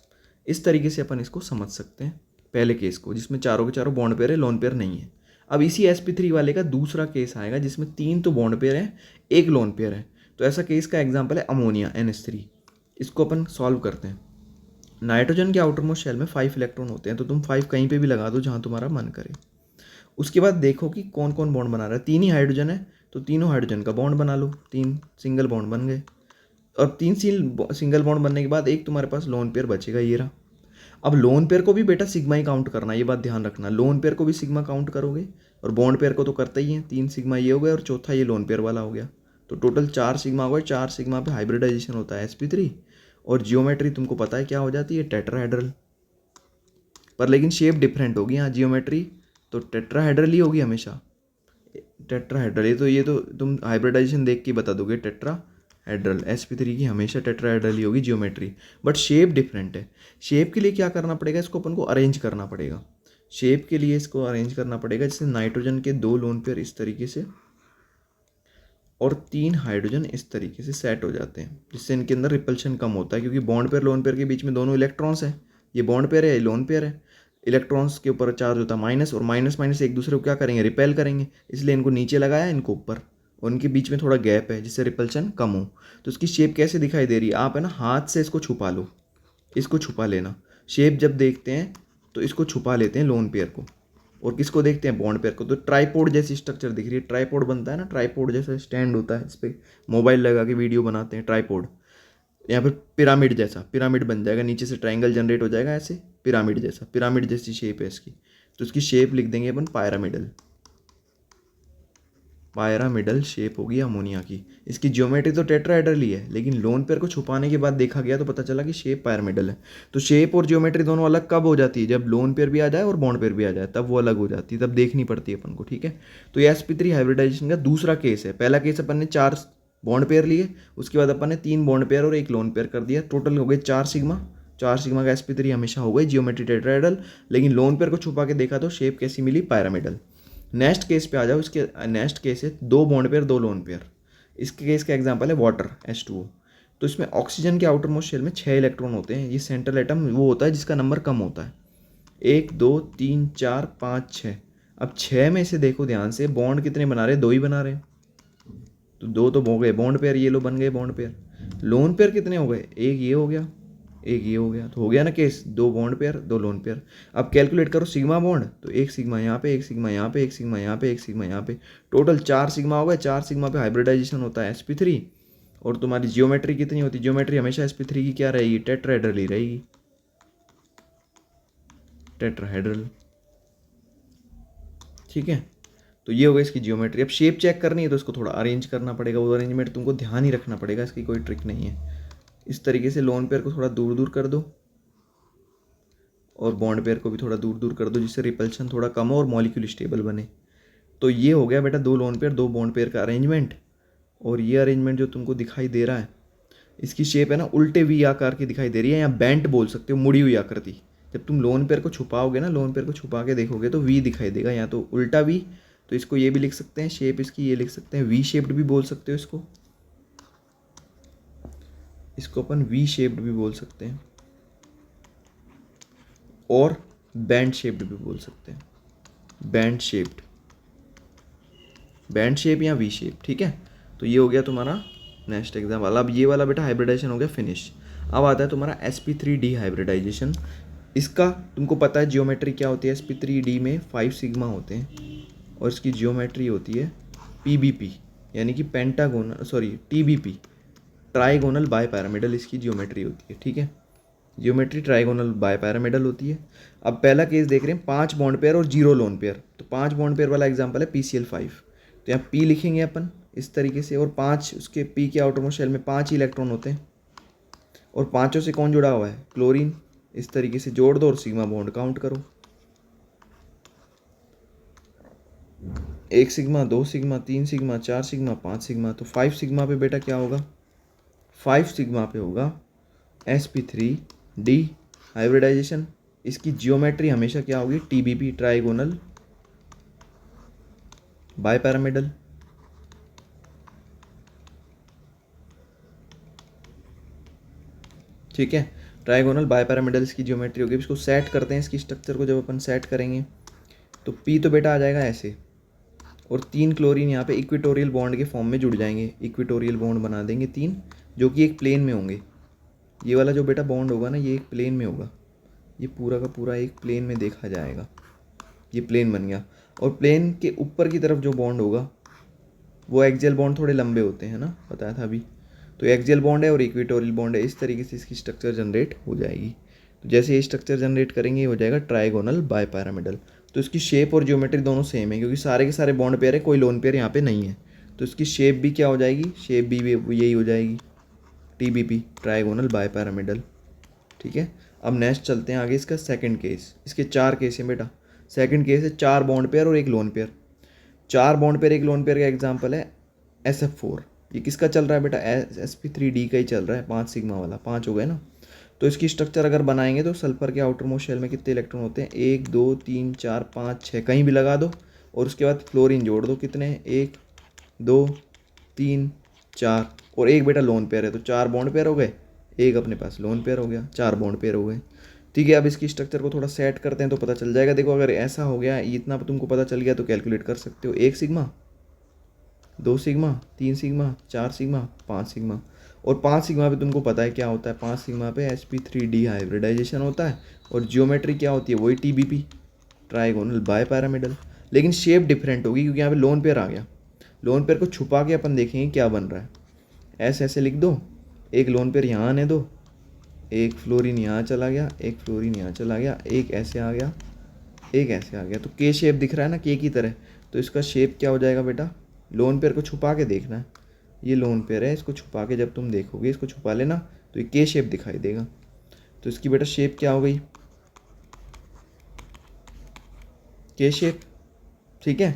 इस तरीके से अपन इसको समझ सकते हैं पहले केस को, जिसमें चारों के चारों बॉन्ड पेयर है, लोन पेयर नहीं है। अब इसी sp3 वाले का दूसरा केस आएगा जिसमें 3 तो बॉन्ड पेयर है, 1 लोन पेयर है। तो ऐसा केस का एग्जाम्पल है अमोनिया NH3। इसको अपन सॉल्व करते हैं। नाइट्रोजन के आउटर मोस्ट शेल में 5 इलेक्ट्रॉन होते हैं, तो तुम 5 कहीं पे भी लगा दो जहाँ तुम्हारा मन करे। उसके बाद देखो कि कौन कौन बॉन्ड बना रहा है। 3 ही हाइड्रोजन है, तो तीनों हाइड्रोजन का बॉन्ड बना लो, 3 सिंगल बॉन्ड बन गए। और 3 सिंगल बॉन्ड बनने के बाद एक तुम्हारे पास लोन पेयर बचेगा, ये रहा। अब लोन पेयर को भी बेटा सिग्मा ही काउंट करना, ये बात ध्यान रखना, लोन पेयर को भी सिग्मा काउंट करोगे, और बॉन्ड पेयर को तो करता ही है। 3 सिग्मा ये हो गया, और चौथा ये लोन पेयर वाला हो गया, तो टोटल 4 सिग्मा हो गए। 4 सिग्मा पे हाइब्रिडाइजेशन होता है sp3, और जियोमेट्री तुमको पता है क्या हो जाती है, टेट्राहेड्रल। पर लेकिन शेप डिफरेंट होगी, यहाँ जियोमेट्री तो टेट्राहेड्रल ही होगी हमेशा, टेट्राहेड्रल। ये तो तुम हाइब्रिडाइजेशन देख के बता दोगे, टेट्राहेड्रल sp3 की हमेशा टेट्राहेड्रल ही होगी जियोमेट्री, बट शेप डिफरेंट है। शेप के लिए क्या करना पड़ेगा, इसको अपन को अरेंज करना पड़ेगा। शेप के लिए इसको अरेंज करना पड़ेगा, जैसे नाइट्रोजन के 2 लोन पेयर इस तरीके से, और 3 हाइड्रोजन इस तरीके से सेट हो जाते हैं, जिससे इनके अंदर रिपल्शन कम होता है, क्योंकि बॉन्ड पेयर लोन पेयर के बीच में दोनों इलेक्ट्रॉन्स हैं। ये बॉन्ड पेयर है, ये लोन पेयर है। इलेक्ट्रॉन्स के ऊपर चार्ज होता है माइनस, और माइनस माइनस एक दूसरे को क्या करेंगे, रिपेल करेंगे, इसलिए इनको नीचे लगाया, इनको ऊपर, और उनके बीच में थोड़ा गैप है जिससे रिपल्शन कम हो। तो इसकी शेप कैसे दिखाई दे रही है, आप है ना हाथ से इसको छुपा लो, इसको छुपा लेना। शेप जब देखते हैं तो इसको छुपा लेते हैं लोन पेयर को, और किसको देखते हैं, बॉन्ड पेयर को। तो ट्राइपॉड जैसी स्ट्रक्चर दिख रही है, ट्राइपॉड बनता है ना, ट्राइपॉड जैसा स्टैंड होता है, इस पर मोबाइल लगा के वीडियो बनाते हैं, ट्राइपॉड। यहाँ पर पिरामिड जैसा, पिरामिड बन जाएगा, नीचे से ट्रायंगल जनरेट हो जाएगा ऐसे, पिरामिड जैसा, पिरामिड जैसी शेप है इसकी। तो इसकी शेप लिख देंगे अपन पायरामिडल, पायरामिडल शेप होगी अमोनिया की। इसकी ज्योमेट्री तो टेट्राहेड्रल ही है, लेकिन लोन पेयर को छुपाने के बाद देखा गया तो पता चला कि शेप पायरामिडल है। तो शेप और ज्योमेट्री दोनों अलग कब हो जाती है? जब लोन पेयर भी आ जाए और बॉन्ड पेयर भी आ जाए, तब वो अलग हो जाती है, तब देखनी पड़ती है अपन को, ठीक है। तो ये sp3 हाइब्रिडाइजेशन का दूसरा केस है। पहला केस अपन ने 4 बॉन्ड पेयर लिए, उसके बाद अपन ने 3 बॉन्ड पेयर और 1 लोन पेयर कर दिया, टोटल हो गए 4 सिग्मा। 4 सिग्मा का sp3 हमेशा हो गई जियोमेट्री टेट्राहेड्रल, लेकिन लोन पेयर को छुपा के देखा तो शेप कैसी मिली? पायरामिडल। नेक्स्ट केस पे आ जाओ। इसके नेक्स्ट केस है 2 बॉन्ड पेयर 2 लोन पेयर। इसके केस का एग्जांपल है वाटर H2O। तो इसमें ऑक्सीजन के आउटर मोस्ट शेल में 6 इलेक्ट्रॉन होते हैं। ये सेंट्रल एटम वो होता है जिसका नंबर कम होता है, 1 2 3 4 5 6। अब 6 में से देखो ध्यान से, बॉन्ड कितने बना रहे हैं? 2 ही बना रहे हैं, तो 2 तो हो गए बॉन्ड पेयर, ये लो बन गए बॉन्ड पेयर। लोन पेयर कितने हो गए? एक ये हो गया, एक ये हो गया, तो हो गया ना case, 2 bond pair 2 lone pair. अब कैलकुलेट करो सिग्मा बॉन्ड, तो 1 सिग्मा यहाँ पे, 1 सिग्मा यहाँ पे, 1 सिग्मा यहाँ पे, 1 सिग्मा यहाँ पे, टोटल 4 सिग्मा हो गए। 4 सिग्मा पे हाइब्रिडाइजेशन होता है sp3। और तुम्हारी जियोमेट्री कितनी होती है? जियोमेट्री हमेशा sp3 की क्या रहेगी? टेट्राहेड्रल ही रहेगी, टेट्राहेड्रल, ठीक है। तो ये हो गया इसकी जियोमेट्री। अब शेप चेक करनी है तो इसको थोड़ा अरेंज करना पड़ेगा, वो अरेंजमेंट तुमको ध्यान ही रखना पड़ेगा, इसकी कोई ट्रिक नहीं है। इस तरीके से लोन पेयर को थोड़ा दूर दूर कर दो और बॉन्ड पेयर को भी थोड़ा दूर दूर कर दो, जिससे रिपल्शन थोड़ा कम हो और मॉलिक्यूल स्टेबल बने। तो ये हो गया बेटा 2 लोन पेयर 2 बॉन्ड पेयर का अरेंजमेंट। और ये अरेंजमेंट जो तुमको दिखाई दे रहा है, इसकी शेप है ना उल्टे वी आकार की दिखाई दे रही है, या बेंट बोल सकते हो, मुड़ी हुई आकृति। जब तुम लोन पेयर को छुपाओगे ना, लोन पेयर को छुपा के देखोगे तो वी दिखाई देगा, या तो उल्टा वी, तो इसको ये भी लिख सकते हैं, शेप इसकी ये लिख सकते हैं, वी शेप्ड भी बोल सकते हो इसको अपन वी शेप्ड भी बोल सकते हैं, और बैंड शेप्ड भी बोल सकते हैं, बैंड शेप्ड, बैंड शेप या वी शेप, ठीक है। तो ये हो गया तुम्हारा नेक्स्ट एग्जाम्पल। अब ये वाला बेटा हाइब्रिडाइजेशन हो गया फिनिश। अब आता है तुम्हारा sp3d हाइब्रिडाइजेशन। इसका तुमको पता है जियोमेट्री क्या होती है? sp3d में 5 सिग्मा होते हैं और इसकी जियोमेट्री होती है pbp, यानी कि tbp, ट्राइगोनल बाय पैरामिडल इसकी जियोमेट्री होती है, ठीक है। जियोमेट्री ट्राइगोनल बाय पैरामिडल होती है। अब पहला केस देख रहे हैं 5 बॉन्ड पेयर और 0 लोन पेयर। तो 5 बॉन्ड पेयर वाला एग्जांपल है PCl5। तो यहाँ P लिखेंगे अपन इस तरीके से, और 5 उसके P के आउटरमोस्ट शेल में 5 ही इलेक्ट्रॉन होते हैं, और 5 से कौन जुड़ा हुआ है? क्लोरीन। इस तरीके से जोड़ दो और सिग्मा बॉन्ड काउंट करो, 1 sigma, 2 sigma, 3 sigma, 4 sigma, 5 sigma. तो 5 सिग्मा पे बेटा क्या होगा? 5 सिग्मा पे होगा sp3d हाइब्रिडाइजेशन। इसकी जियोमेट्री हमेशा क्या होगी? tbp, ट्राइगोनल बाय पैरामिडल, ठीक है। ट्राइगोनल बाय पैरामिडल इसकी जियोमेट्री होगी। इसको सेट करते हैं, इसकी स्ट्रक्चर को जब अपन सेट करेंगे तो P तो बेटा आ जाएगा ऐसे, और 3 क्लोरीन यहाँ पे इक्वेटोरियल बॉन्ड के फॉर्म में जुड़ जाएंगे। इक्वेटोरियल बॉन्ड बना देंगे 3, जो कि एक प्लेन में होंगे। ये वाला जो बेटा बॉन्ड होगा ना, ये एक प्लेन में होगा, ये पूरा का पूरा एक प्लेन में देखा जाएगा, ये प्लेन बन गया। और प्लेन के ऊपर की तरफ जो बॉन्ड होगा वो एक्सियल बॉन्ड थोड़े लंबे होते हैं ना, बताया था अभी। तो एक्सियल बॉन्ड है और इक्वेटोरियल बॉन्ड है, इस तरीके से इसकी स्ट्रक्चर जनरेट हो जाएगी। तो जैसे ये स्ट्रक्चर जनरेट करेंगे ये हो जाएगा ट्राइगोनल बाय पैरामिडल। तो इसकी शेप और ज्योमेट्री दोनों सेम है, क्योंकि सारे के सारे बॉन्ड पेयर है, कोई लोन पेयर यहाँ पे नहीं है। तो इसकी शेप भी क्या हो जाएगी? शेप भी यही हो जाएगी, TBP, ट्राइगोनल बाय पैरामिडल, ठीक है। अब नेक्स्ट चलते हैं आगे, इसका सेकंड केस। इसके 4 केस हैं बेटा। सेकंड केस है 4 बॉन्ड पेयर और 1 lone pair. 4 bond pair 1 lone pair का एग्जांपल है SF4। ये किसका चल रहा है बेटा? sp3d का ही चल रहा है, 5 सिग्मा वाला, 5 हो गए ना। तो इसकी स्ट्रक्चर अगर बनाएंगे तो सल्फर के आउटर मोस्ट शेल में कितने इलेक्ट्रॉन होते हैं? 1 2 3 4 5 6, कहीं भी लगा दो, और उसके बाद फ्लोरीन जोड़ दो, कितने? 1 2 3 4, और एक बेटा लोन पेयर है, तो 4 बॉन्ड पेयर हो गए, एक अपने पास लोन पेयर हो गया, 4 बॉन्ड पेयर हो गए, ठीक है। अब इसकी स्ट्रक्चर को थोड़ा सेट करते हैं तो पता चल जाएगा। देखो अगर ऐसा हो गया, इतना तुमको पता चल गया तो कैलकुलेट कर सकते हो। 1 sigma, 2 sigma, 3 sigma, 4 sigma, 5 sigma. और 5 सिग्मा पे तुमको पता है क्या होता है? 5 सिग्मा पे sp3d हाइब्रिडाइजेशन होता है, और जियोमेट्री क्या होती है? वही TBP, ट्राइगोनल बाय पैरामिडल। लेकिन शेप डिफरेंट होगी, क्योंकि यहाँ पे लोन पेयर आ गया। लोन पेयर को छुपा के अपन देखेंगे क्या बन रहा है। ऐसे लिख दो, एक लोन पेयर यहाँ आने दो, एक फ्लोरीन यहाँ चला गया, एक फ्लोरीन यहाँ चला गया, एक ऐसे आ गया, एक ऐसे आ गया। तो के शेप दिख रहा है ना, के की तरह। तो इसका शेप क्या हो जाएगा बेटा? लोन पेयर को छुपा के देखना है। ये लोन पेयर है, इसको छुपा के जब तुम देखोगे, इसको छुपा लेना तो ये के शेप दिखाई देगा। तो इसकी बेटा शेप क्या हो गई, के शेप। ठीक है,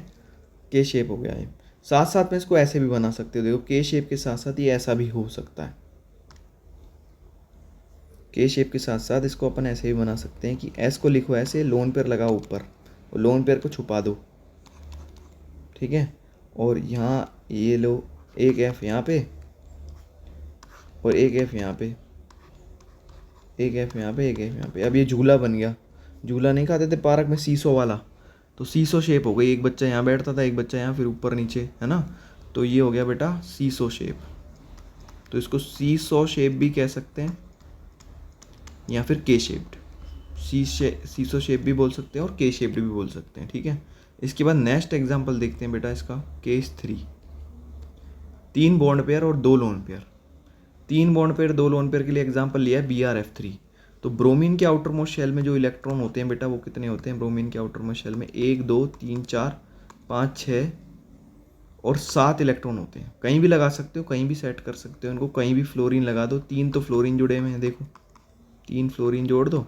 के शेप हो गया है। साथ साथ में इसको ऐसे भी बना सकते हो, देखो के शेप के साथ साथ ये ऐसा भी हो सकता है। के शेप के साथ साथ इसको अपन ऐसे भी बना सकते हैं कि एस को लिखो ऐसे, लोन पेयर लगाओ ऊपर और लोन पेयर को छुपा दो। ठीक है, और यहाँ ये लो एक एफ यहाँ पे और एक एफ यहाँ पे, एक एफ यहाँ पे, एक एफ यहाँ पे। अब ये झूला बन गया। झूला नहीं खाते थे पार्क में सीसो वाला, तो सीसो शेप हो गई। एक बच्चा यहाँ बैठता था, एक बच्चा यहाँ, फिर ऊपर नीचे, है ना। तो ये हो गया बेटा सीसो शेप। तो इसको सीसो शेप भी कह सकते हैं या फिर के शेप्ड। सीसो शेप भी बोल सकते हैं और के शेप्ड भी बोल सकते हैं। ठीक है, इसके बाद नेक्स्ट एग्जांपल देखते हैं बेटा इसका, केस 3। 3 बॉन्ड पेयर और 2 lone pair. 3 bond pair 2 lone pair के लिए एग्जांपल लिया है BrF3। तो ब्रोमीन के आउटर मोस्ट शेल में जो इलेक्ट्रॉन होते हैं बेटा वो कितने होते हैं ब्रोमीन के आउटर मोस्ट शेल में, 1 2 3 4 5 6 और 7 इलेक्ट्रॉन होते हैं। कहीं भी लगा सकते हो, कहीं भी सेट कर सकते हो इनको, कहीं भी फ्लोरीन लगा दो। 3 तो फ्लोरीन जुड़े हुए हैं, देखो 3 फ्लोरीन जोड़ दो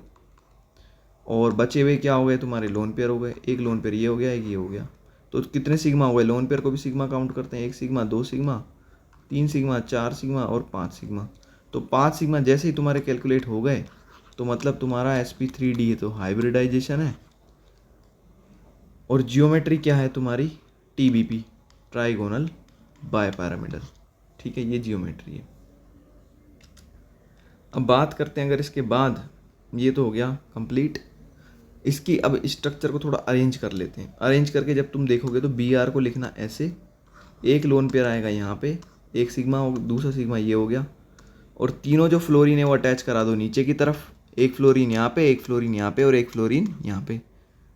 और बचे हुए क्या हो गए तुम्हारे, लोन पेयर हो गए। एक लोन पेयर ये हो गया, एक ये हो गया। तो कितने सिग्मा हो गए, लोन पेयर को भी सिग्मा काउंट करते हैं, 1 सिग्मा 2 सिग्मा 3 सिग्मा 4 सिग्मा और 5 सिग्मा। तो 5 सिग्मा जैसे ही तुम्हारे कैलकुलेट हो गए तो मतलब तुम्हारा sp3d है, तो हाइब्रिडाइजेशन है। और जियोमेट्री क्या है तुम्हारी, TBP, ट्राइगोनल बायपैरामिडल। ठीक है, ये जियोमेट्री है। अब बात करते हैं अगर इसके बाद, ये तो हो गया कंप्लीट। इसकी अब स्ट्रक्चर को थोड़ा अरेंज कर लेते हैं। अरेंज करके जब तुम देखोगे तो Br को लिखना ऐसे, एक लोन पेयर आएगा यहाँ पे, एक सिग्मा हो, दूसरा सिग्मा ये हो गया, और तीनों जो फ्लोरीन है वो अटैच करा दो नीचे की तरफ। एक फ्लोरीन यहाँ पे, एक फ्लोरीन यहाँ पे और एक फ्लोरीन यहाँ पे।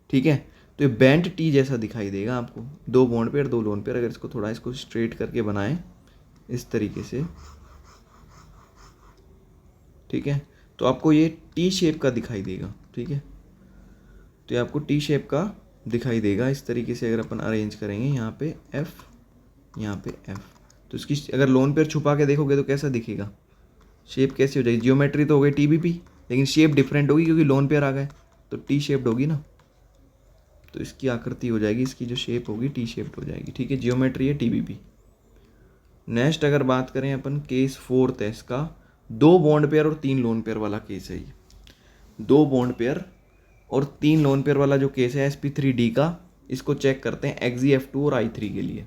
ठीक है, तो ये बेंट टी जैसा दिखाई देगा आपको, 2 बॉन्ड पेयर 2 लोन पेयर। अगर इसको थोड़ा इसको स्ट्रेट करके बनाएं इस तरीके से, ठीक है, तो आपको ये टी शेप का दिखाई देगा। ठीक है, तो ये आपको टी शेप का दिखाई देगा इस तरीके से। अगर अपन अरेंज करेंगे यहाँ पे एफ, यहाँ पे एफ, तो इसकी अगर लोन पेयर छुपा के देखोगे तो कैसा दिखेगा, शेप कैसी हो जाएगी। जियोमेट्री तो हो गई TBP, लेकिन शेप डिफरेंट होगी क्योंकि लोन पेयर आ गए, तो टी शेप्ड होगी ना। तो इसकी आकृति हो जाएगी, इसकी जो शेप होगी टी शेप्ड हो जाएगी। ठीक है, जियोमेट्री है TBP। नेक्स्ट अगर बात करें अपन, केस 4 है इसका, 2 बॉन्ड पेयर और 3 लोन पेयर वाला केस है ये। 2 बॉन्ड पेयर और 3 लोन पेयर वाला जो केस है sp3d का, इसको चेक करते हैं Xgf2 और I3 के लिए।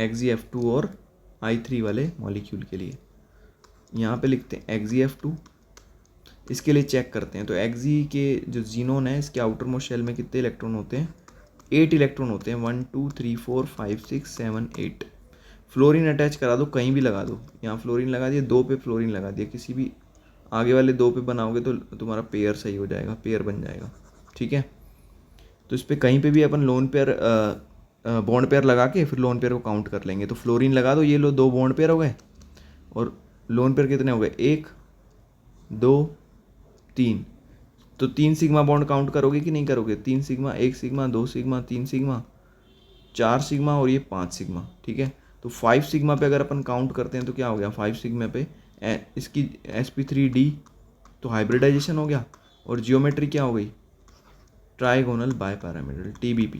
Xgf2 और I3 वाले मॉलिक्यूल के लिए यहाँ पे लिखते हैं Xgf2। इसके लिए चेक करते हैं, तो Xg के जो जीनोन है इसके आउटर मोस्ट शेल में कितने इलेक्ट्रॉन होते हैं, 8 इलेक्ट्रॉन होते हैं। 1 2 3 4 5 6 7 8। फ्लोरीन अटैच करा दो, कहीं भी लगा दो। यहाँ फ्लोरीन लगा दिया, 2 पे फ्लोरीन लगा दिया, किसी भी आगे वाले 2 पे बनाओगे तो तुम्हारा पेयर सही हो जाएगा, पेयर बन जाएगा। ठीक है, तो इस पर कहीं पे भी अपन लोन पेयर बॉन्ड पेयर लगा के फिर लोन पेयर को काउंट कर लेंगे। तो फ्लोरीन लगा दो, ये लो 2 बॉन्ड पेयर हो गए और लोन पेयर कितने हो गए, 1 2 3। तो 3 सिग्मा बॉन्ड काउंट करोगे कि नहीं करोगे, 3 sigma 1 sigma 2 sigma 3 sigma 4 sigma और ये 5 सिग्मा। ठीक है, तो 5 सिग्मा पे अगर अपन काउंट करते हैं तो क्या हो गया, 5 सिग्मा पे इसकी sp3d तो हाइब्रिडाइजेशन हो गया। और जियोमेट्री क्या हो गई, ट्राइगोनल बायपैरामिडल TBP।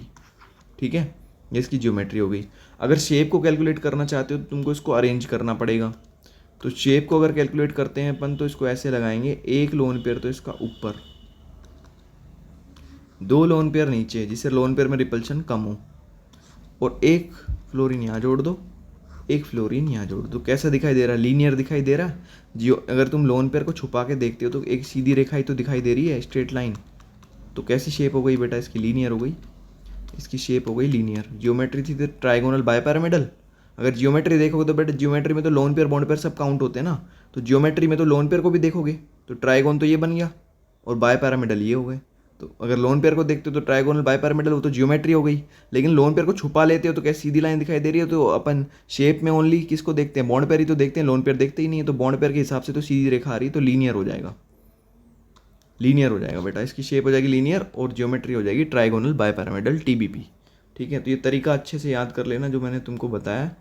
ठीक है, ये इसकी जियोमेट्री हो गई। अगर शेप को कैलकुलेट करना चाहते हो तो तुमको इसको अरेंज करना पड़ेगा। तो शेप को अगर कैलकुलेट करते हैं अपन तो इसको ऐसे लगाएंगे, एक लोन पेयर तो इसका ऊपर, 2 लोन पेयर नीचे, जिससे लोन पेयर में रिपल्शन कम हो, और एक फ्लोरीन यहाँ जोड़ दो, एक फ्लोरीन यहाँ जोड़ दो। कैसा दिखाई दे रहा है, लीनियर दिखाई दे रहा है। जियो अगर तुम लोन पेयर को छुपा के देखते हो तो एक सीधी रेखा ही तो दिखाई दे रही है, स्ट्रेट लाइन। तो कैसी शेप हो गई बेटा इसकी, लीनियर हो गई, इसकी शेप हो गई लीनियर। जियोमेट्री थी तो ट्राइगोनल बायपैरामिडल। अगर जियोमेट्री देखोगे तो बेटा जियोमेट्री में तो लोन पेयर बॉन्ड पेयर सब काउंट होते हैं ना, तो जियोमेट्री में तो लोन पेयर को भी देखोगे तो ट्राइगोन तो ये बन गया और बायपैरामिडल ये हो गए। तो अगर लोन पेयर को देखते हो तो ट्राइगोनल बायपैरामिडल, वो तो जियोमेट्री हो गई। लेकिन लोन पेयर को छुपा लेते हो तो क्या सीधी लाइन दिखाई दे रही है, तो अपन शेप में ओनली किसको देखते हैं, बॉन्ड पेयर ही तो देखते हैं, लोन पेयर देखते ही नहीं है। तो बॉन्ड पेयर के हिसाब से तो सीधी रेखा आ रही है, तो लीनियर हो जाएगा, लीनियर हो जाएगा बेटा। इसकी शेप हो जाएगी लीनियर और जियोमेट्री हो जाएगी ट्राइगोनल बायपैरामिडल TBP। ठीक ठीक है, तो ये तरीका अच्छे से याद कर लेना जो मैंने तुमको बताया।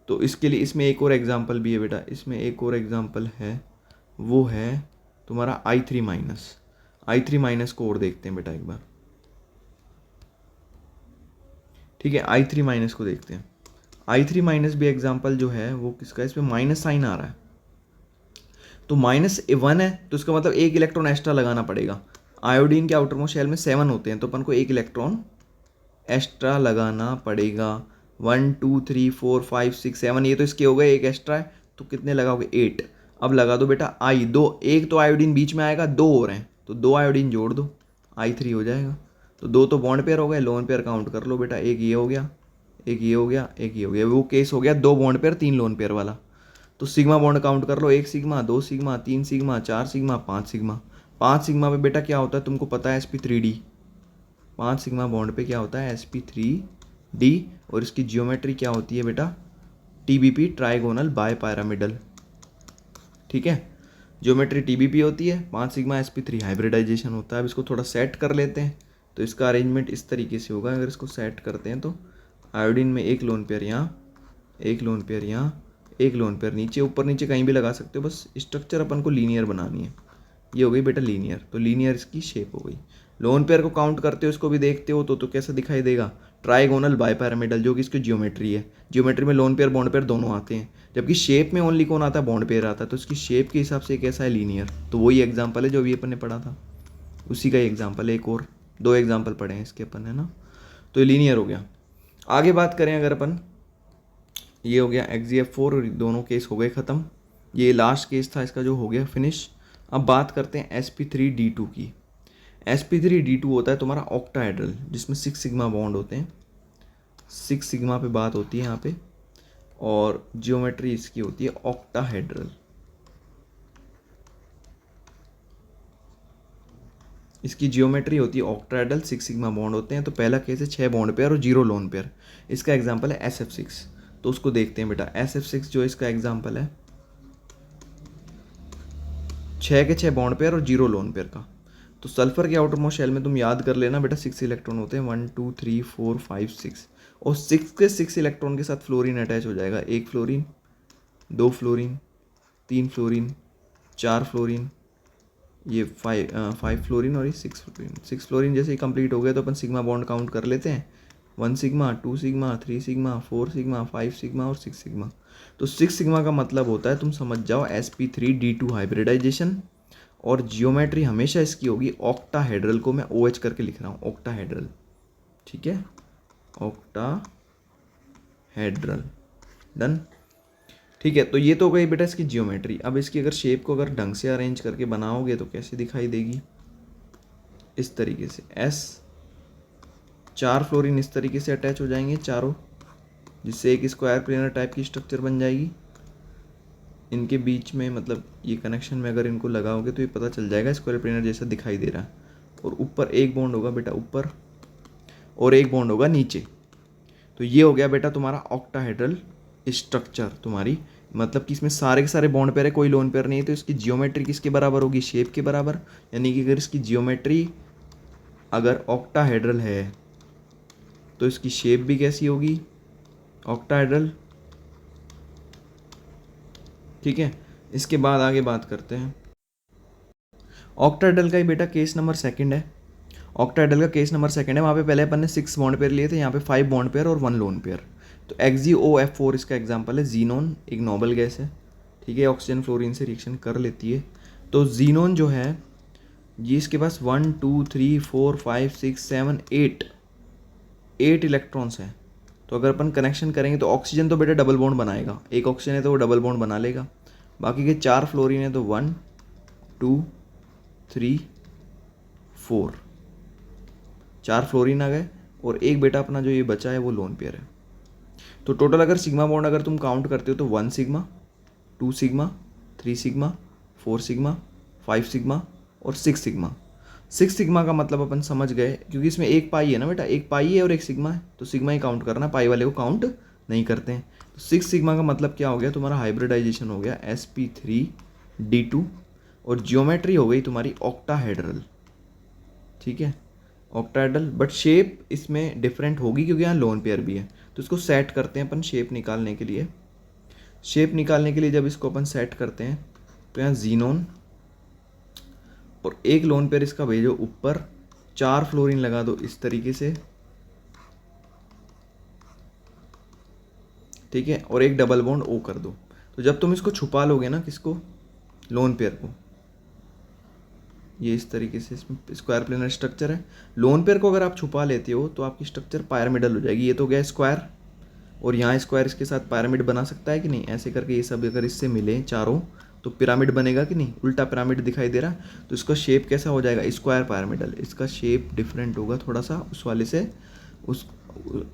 तो इसके लिए इसमें एक और एग्जाम्पल भी है बेटा, इसमें एक और एग्जाम्पल है, वो है तुम्हारा I3 को और देखते हैं बेटा एक बार। ठीक है, I3 को देखते हैं। I3 भी एग्जाम्पल जो है वो किसका, इसमें माइनस साइन आ रहा है, तो -1 है, तो इसका मतलब एक इलेक्ट्रॉन एक्स्ट्रा लगाना पड़ेगा। आयोडीन के आउटर मोस्ट शेल में 7 होते हैं, तो अपन को एक इलेक्ट्रॉन एक्स्ट्रा लगाना पड़ेगा। 1 2 3 4 5 6 7, ये तो इसके हो गए, एक एक्स्ट्रा है, तो कितने लगाओगे 8। अब लगा दो बेटा दो, एक तो आयोडीन बीच में आएगा, 2 हो रहे हैं, तो 2 आयोडीन जोड़ दो, I3 हो जाएगा। तो 2 तो बॉन्ड पेयर हो गए, लोन पेयर काउंट कर लो बेटा, एक ये हो गया, एक ये हो गया, एक ये हो गया। वो केस हो गया 2 बॉन्ड पेयर 3 लोन पेयर वाला। तो सिग्मा बॉन्ड काउंट कर लो, 1 sigma, 2 sigma, 3 sigma, 4 sigma, 5 sigma. 5 sigma पे बेटा क्या होता है तुमको पता है, sp3d। 5 सिग्मा बॉन्ड पे क्या होता है, sp3d, और इसकी जियोमेट्री क्या होती है बेटा, tbp, ट्राइगोनल बाय पैरामिडल। ठीक है, ज्योमेट्री tbp होती है, 5 सिग्मा sp3 हाइब्रिडाइजेशन होता है। अब इसको थोड़ा सेट कर लेते हैं, तो इसका अरेंजमेंट इस तरीके से होगा। अगर इसको सेट करते हैं तो आयोडीन में एक लोन पेयर यहाँ, एक लोन पेयर यहाँ, एक लोन पेयर नीचे, ऊपर नीचे कहीं भी लगा सकते हो, बस स्ट्रक्चर अपन को लीनियर बनानी है। ये हो गई बेटा लीनियर, तो लीनियर इसकी शेप हो गई। लोन पेयर को काउंट करते हो, इसको भी देखते हो तो कैसा दिखाई देगा, ट्राइगोनल बायपैरामिडल, जो कि इसकी ज्योमेट्री है। ज्योमेट्री में लोन पेयर बॉन्ड पेयर दोनों आते हैं, जबकि शेप में ओनली कौन आता है, बॉन्ड पेयर आता है। तो इसकी शेप के हिसाब से कैसा है, लीनियर। तो वही एग्जाम्पल है जो अभी अपन ने पढ़ा था, उसी का ही एग्जाम्पल है। एक और 2 एग्जाम्पल पढ़े हैं इसके अपन, है ना। तो ये लीनियर हो गया। आगे बात करें अगर अपन, ये हो गया XgF4, और दोनों केस हो गए ख़त्म। ये लास्ट केस था इसका जो हो गया फिनिश। अब बात करते हैं sp3d2 की। sp3d2 होता है तुम्हारा ऑक्टाहेड्रल, जिसमें 6 सिग्मा बॉन्ड होते हैं। 6 सिग्मा पे बात होती है यहाँ पे, और जियोमेट्री इसकी होती है ऑक्टाहेड्रल। इसकी जियोमेट्री होती है ऑक्टाहेड्रल, 6 सिग्मा बॉन्ड होते हैं। तो पहला केस है 6 बॉन्ड पेयर और 0 लोन पेयर। इसका एग्जाम्पल है SF6, तो उसको देखते हैं बेटा। SF6 जो इसका एग्जाम्पल है, 6 के 6 बॉन्ड पेयर और 0 लोन पेयर का। तो सल्फर के आउटर मोस्ट शेल में तुम याद कर लेना बेटा 6 इलेक्ट्रॉन होते हैं, 1 2 3 4 5 6, और 6 के 6 इलेक्ट्रॉन के साथ फ्लोरीन अटैच हो जाएगा। 1 फ्लोरीन, 2 फ्लोरीन, 3 फ्लोरीन, 4 फ्लोरीन, ये 5 फ्लोरीन, और ये 6 फ्लोरीन। 6 फ्लोरीन जैसे ही कंप्लीट हो गया तो अपन सिग्मा बॉन्ड काउंट कर लेते हैं, 1 sigma, 2 sigma, 3 sigma, 4 sigma, 5 sigma और 6 सिग्मा। तो 6 सिग्मा का मतलब होता है, तुम समझ जाओ, sp3d2 हाइब्रिडाइजेशन, और जियोमेट्री हमेशा इसकी होगी ऑक्टाहेड्रल, को मैं OH करके लिख रहा हूँ, ऑक्टाहेड्रल। ठीक है, ऑक्टाहेड्रल, डन। ठीक है, तो ये तो हो गई बेटा इसकी जियोमेट्री। अब इसकी अगर शेप को अगर ढंग से अरेंज करके बनाओगे तो कैसे दिखाई देगी, इस तरीके से। 4 फ्लोरीन इस तरीके से अटैच हो जाएंगे चारों, जिससे एक स्क्वायर प्लेनर टाइप की स्ट्रक्चर बन जाएगी। इनके बीच में मतलब ये कनेक्शन में अगर इनको लगाओगे तो ये पता चल जाएगा स्क्वायर प्लेनर जैसा दिखाई दे रहा है। और ऊपर एक बॉन्ड होगा बेटा ऊपर, और एक बॉन्ड होगा नीचे। तो ये हो गया बेटा तुम्हारा ऑक्टाहेड्रल स्ट्रक्चर तुम्हारी, मतलब कि इसमें सारे के सारे बॉन्ड पेयर है, कोई लोन पेयर नहीं है। तो इसकी जियोमेट्री किसके बराबर होगी, शेप के बराबर। यानी कि अगर इसकी जियोमेट्री अगर ऑक्टाहेड्रल है तो इसकी शेप भी कैसी होगी, ऑक्टाहेड्रल। ठीक है, इसके बाद आगे बात करते हैं ऑक्टाहेड्रल का ही बेटा केस नंबर 2 है। ऑक्टाहेड्रल का केस नंबर 2 है, वहाँ पे पहले अपन ने 6 बॉन्ड पेयर लिए थे, यहाँ पे 5 बॉन्ड पेयर और 1 लोन पेयर। तो XgOF4 इसका एग्जाम्पल है। जीनोन एक नोबल गैस है, ठीक है, ऑक्सीजन फ्लोरीन से रिएक्शन कर लेती है। तो जीनोन जो है ये इसके पास 1 2 3 4 5 6 7 8 इलेक्ट्रॉन्स हैं। तो अगर अपन कनेक्शन करेंगे तो ऑक्सीजन तो बेटा डबल बॉन्ड बनाएगा, एक ऑक्सीजन है तो वो डबल बॉन्ड बना लेगा। बाकी के 4 फ्लोरीन है तो 1 2 3 4, 4 फ्लोरीन आ गए, और एक बेटा अपना जो ये बचा है वो लोन पेयर है। तो टोटल अगर सिग्मा बॉन्ड अगर तुम काउंट करते हो तो 1 sigma, 2 sigma, 3 sigma, 4 sigma, 5 sigma और 6 सिग्मा। 6 सिग्मा का मतलब अपन समझ गए, क्योंकि इसमें एक पाई है ना बेटा, एक पाई है और एक सिग्मा है, तो सिग्मा ही काउंट करना, पाई वाले को काउंट नहीं करते हैं। तो 6 सिग्मा का मतलब क्या हो गया, तुम्हारा हाइब्रिडाइजेशन हो गया sp3d2, और जियोमेट्री हो गई तुम्हारी ऑक्टाहेड्रल। ठीक है, ऑक्टाहेड्रल, बट शेप इसमें डिफरेंट होगी क्योंकि यहाँ लोन पेयर भी है। तो इसको सेट करते हैं अपन शेप निकालने के लिए। शेप निकालने के लिए जब इसको अपन सेट करते हैं तो यहाँ जीनोन और एक लोन पेयर इसका भेजो ऊपर, 4 फ्लोरीन लगा दो इस तरीके से, ठीक है, और एक डबल बॉन्ड ओ कर दो। तो जब तुम इसको छुपा लोगे ना, किसको, लोन पेयर को, ये इस तरीके से इसमें स्क्वायर प्लेनर स्ट्रक्चर है। लोन पेयर को अगर आप छुपा लेते हो तो आपकी स्ट्रक्चर पायरामिडल हो जाएगी। ये तो गया स्क्वायर, और यहाँ स्क्वायर इसके साथ पिरामिड बना सकता है कि नहीं, ऐसे करके ये सब अगर इससे मिले चारों तो पिरामिड बनेगा कि नहीं, उल्टा पिरामिड दिखाई दे रहा। तो इसका शेप कैसा हो जाएगा, स्क्वायर पिरामिडल। इसका शेप डिफरेंट होगा थोड़ा सा उस वाले से। उस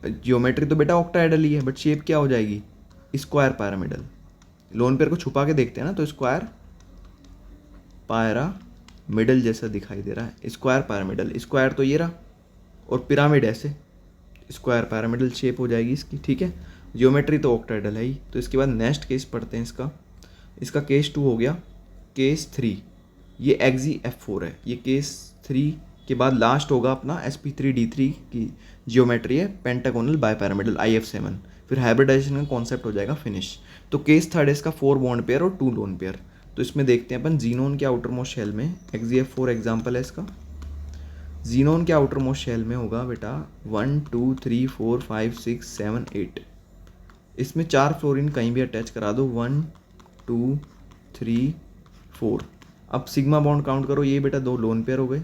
जियोमेट्री तो बेटा ऑक्टाहेड्रल ही है, बट शेप क्या हो जाएगी, स्क्वायर पिरामिडल। लोन पेयर को छुपा के देखते हैं ना, तो स्क्वायर पिरामिडल जैसा दिखाई दे रहा है, स्क्वायर पिरामिडल। स्क्वायर तो ये रहा, और पिरामिड ऐसे, स्क्वायर पिरामिडल शेप हो जाएगी इसकी, ठीक है। जियोमेट्री तो ऑक्टाहेड्रल है ही। तो इसके बाद नेक्स्ट केस पढ़ते हैं इसका केस 2 हो गया। केस 3, ये एक्जी F4 है। ये केस 3 के बाद लास्ट होगा अपना sp3d3 की जियोमेट्री है, पेंटागोनल बायपिरामिडल IF7। फिर हाइब्रिडाइजेशन का कॉन्सेप्ट हो जाएगा फिनिश। तो केस 3 है इसका 4 बॉन्ड पेयर और 2 लोन पेयर। तो इसमें देखते हैं अपन जीनोन के आउटर मोस्ट शेल में, एक्जी F4 एग्जाम्पल है इसका। जीनोन के आउटर मोस्ट शेल में होगा बेटा 1 2 3 4 5 6 7 8। इसमें 4 फ्लोरीन कहीं भी अटैच करा दो, 1 2 3 4। अब सिग्मा बॉन्ड काउंट करो, ये बेटा 2 लोन पेयर हो गए।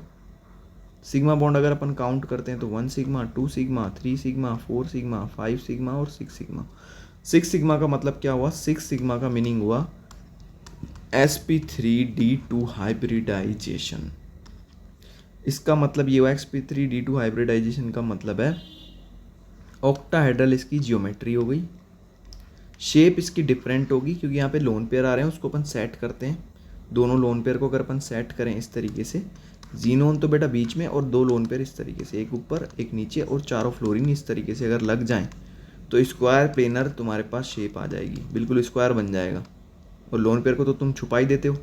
सिग्मा बॉन्ड अगर अपन काउंट करते हैं तो 1 sigma 2 sigma 3 sigma 4 sigma 5 sigma और 6 सिग्मा। 6 सिग्मा का मतलब क्या हुआ, 6 सिग्मा का मीनिंग हुआ sp3d2 हाइब्रिडाइजेशन। इसका मतलब ये हुआ sp3d2 हाइब्रिडाइजेशन का मतलब है ऑक्टाहेड्रल इसकी जियोमेट्री हो गई। शेप इसकी डिफरेंट होगी क्योंकि यहाँ पे लोन पेयर आ रहे हैं, उसको अपन सेट करते हैं। दोनों लोन पेयर को अगर अपन सेट करें इस तरीके से, जीनोन तो बेटा बीच में और 2 लोन पेयर इस तरीके से, एक ऊपर एक नीचे और चारों फ्लोरीन इस तरीके से अगर लग जाएं तो स्क्वायर प्लेनर तुम्हारे पास शेप आ जाएगी, बिल्कुल स्क्वायर बन जाएगा। और लोन पेयर को तो तुम छुपा ही देते हो,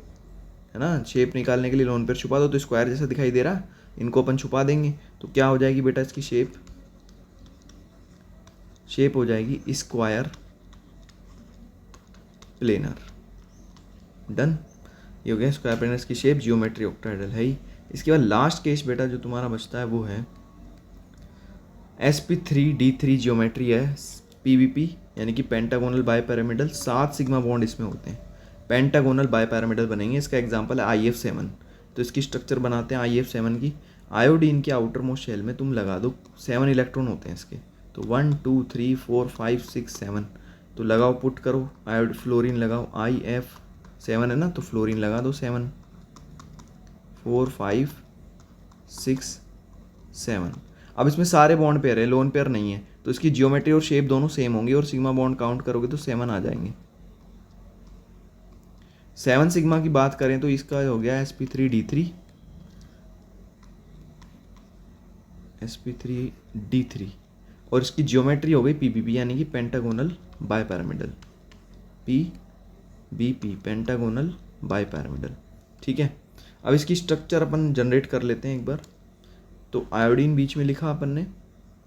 है ना। शेप निकालने के लिए लोन पेयर छुपा दो तो स्क्वायर जैसा दिखाई दे रहा, इनको अपन छुपा देंगे तो क्या हो जाएगी बेटा इसकी शेप हो जाएगी स्क्वायर प्लेनर। डन, ये हो गया स्क्वायर प्लेनर की शेप, जियोमेट्री ऑक्टाहेड्रल है ही। इसके बाद लास्ट केस बेटा जो तुम्हारा बचता है वो है sp3d3 जियोमेट्री है, PBP यानी कि पेंटागोनल बायपिरामिडल। 7 सिग्मा बॉन्ड इसमें होते हैं, पेंटागोनल बायपिरामिडल बनेंगे। इसका एग्जांपल है IF7। तो इसकी स्ट्रक्चर बनाते हैं IF7 की। आयोडीन के आउटर मोस्ट शेल में तुम लगा दो, 7 इलेक्ट्रॉन होते हैं इसके। तो 1 2 3 4 5 6 7, तो लगाओ, पुट करो, आयोड फ्लोरीन लगाओ, IF7 है ना, तो फ्लोरीन लगा दो 7 4 5 6 7। अब इसमें सारे बॉन्ड पेयर है, लोन पेयर नहीं है, तो इसकी जियोमेट्री और शेप दोनों सेम होंगी और सिग्मा बॉन्ड काउंट करोगे तो 7 आ जाएंगे। 7 सिग्मा की बात करें तो इसका हो गया sp3d3 और इसकी जियोमेट्री हो गई PBP यानी कि pentagonal bipyramidal, PBP pentagonal bipyramidal, ठीक है। अब इसकी स्ट्रक्चर अपन जनरेट कर लेते हैं एक बार। तो आयोडीन बीच में लिखा अपन ने,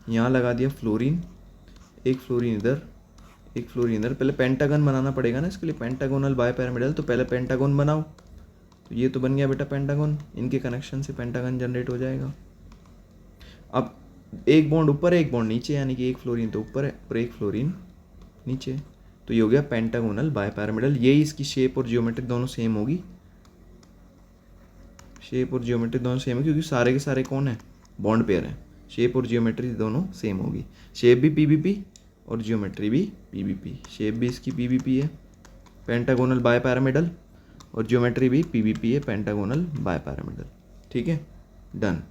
यहाँ लगा दिया फ्लोरीन, एक फ्लोरीन इधर एक फ्लोरीन इधर। पहले पेंटागन बनाना पड़ेगा ना इसके लिए, पेंटागोनल बायपिरामिडल। तो पहले पेंटागन बनाओ, तो ये तो बन गया बेटा पेंटागन, इनके कनेक्शन से पेंटागन जनरेट हो जाएगा। अब एक बॉन्ड ऊपर है एक बॉन्ड नीचे, यानी कि एक फ्लोरीन तो ऊपर है और एक फ्लोरीन नीचे, तो ये हो गया पेंटागोनल बायपिरामिडल। यही इसकी शेप और जियोमेट्री दोनों सेम होगी, शेप और जियोमेट्री दोनों सेम है क्योंकि सारे के सारे कौन है, बॉन्ड पेयर है। शेप और जियोमेट्री दोनों सेम होगी, शेप भी PBP और जियोमेट्री भी PBP। शेप भी इसकी PBP है, पेंटागोनल बायपिरामिडल, और जियोमेट्री भी PBP है, पेंटागोनल बायपिरामिडल, ठीक है। डन।